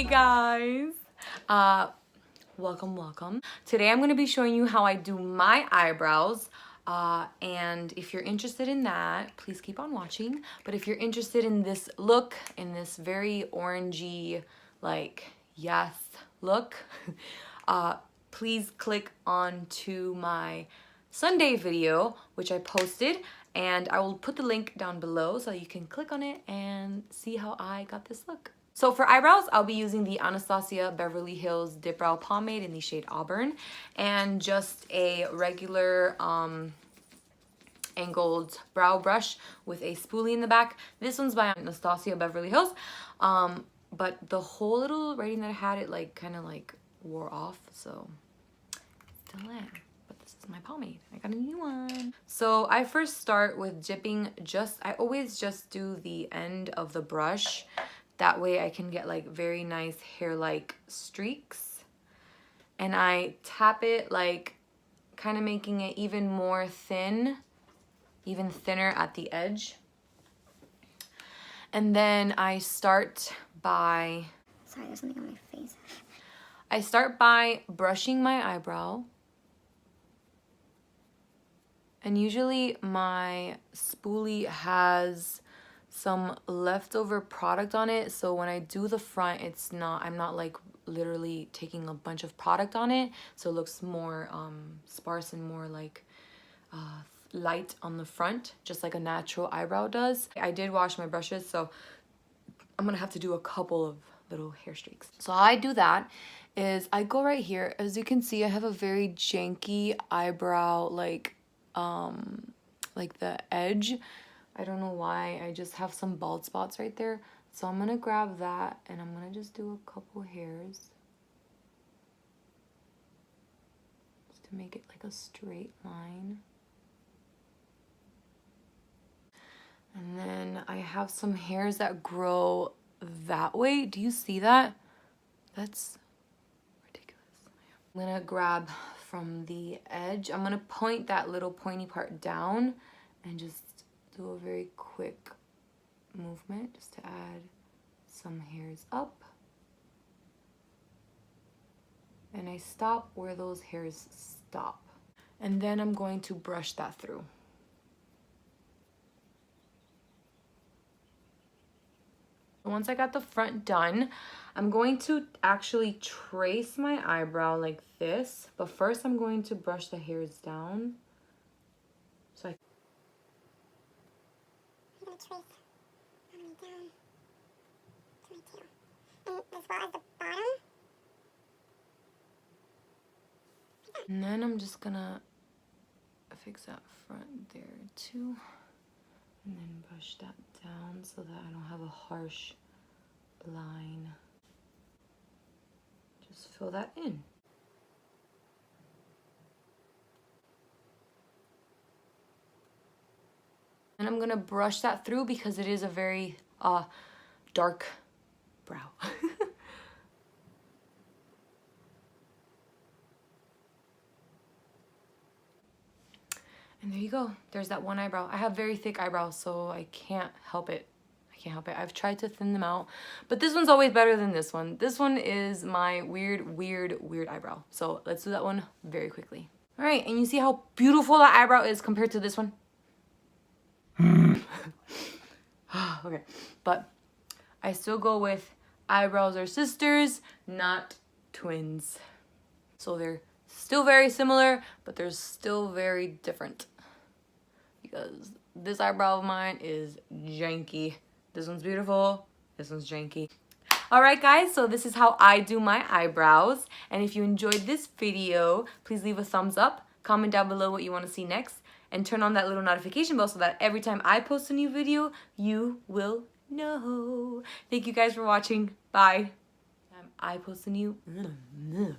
guys, welcome. Today I'm going to be showing you how I do my eyebrows, and if you're interested in that, please keep on watching. But if you're interested in this look, in this very orangey, like, yes look, please click on to my Sunday video, which I posted, and I will put the link down below so you can click on it and see how I got this look. So for eyebrows, I'll be using the Anastasia Beverly Hills Dipbrow pomade in the shade Auburn, and just a regular angled brow brush with a spoolie in the back. This one's by Anastasia Beverly Hills, but the whole little writing that I had, it like kind of like wore off, so still there. But this is my pomade. I got a new one. So I first start with dipping I always just do the end of the brush. That way I can get like very nice hair-like streaks. And I tap it like kind of making it even more thin, even thinner at the edge. And then I start by... Sorry, there's something on my face. I start by brushing my eyebrow. And usually my spoolie has some leftover product on it, so when I do the front, I'm not like literally taking a bunch of product on it, so it looks more sparse and more like light on the front, just like a natural eyebrow does. I did wash my brushes, so I'm gonna have to do a couple of little hair streaks. So how I do that is I go right here. As you can see, I have a very janky eyebrow, like the edge. I don't know why, I just have some bald spots right there. So I'm gonna grab that and I'm gonna just do a couple hairs just to make it like a straight line. And then I have some hairs that grow that way. Do you see that? That's ridiculous. I'm gonna grab from the edge. I'm gonna point that little pointy part down and just do a very quick movement just to add some hairs up. And I stop where those hairs stop. And then I'm going to brush that through. Once I got the front done, I'm going to actually trace my eyebrow like this, but first I'm going to brush the hairs down. So I'm going to trace all the way down to my tail. And as well as the bottom. And then I'm just gonna fix that front there too. And then brush that down so that I don't have a harsh line. Just fill that in. And I'm gonna brush that through because it is a very dark brow. And there you go. There's that one eyebrow. I have very thick eyebrows, so I can't help it. I've tried to thin them out, but this one's always better than this one. This one is my weird eyebrow. So let's do that one very quickly. All right, and you see how beautiful that eyebrow is compared to this one? Okay, but I still go with eyebrows are sisters, not twins. So they're still very similar, but they're still very different. Because this eyebrow of mine is janky. This one's beautiful, this one's janky. Alright guys, so this is how I do my eyebrows. And if you enjoyed this video, please leave a thumbs up, comment down below what you want to see next, and turn on that little notification bell so that every time I post a new video, you will know. Thank you guys for watching. Bye. I post a new... No.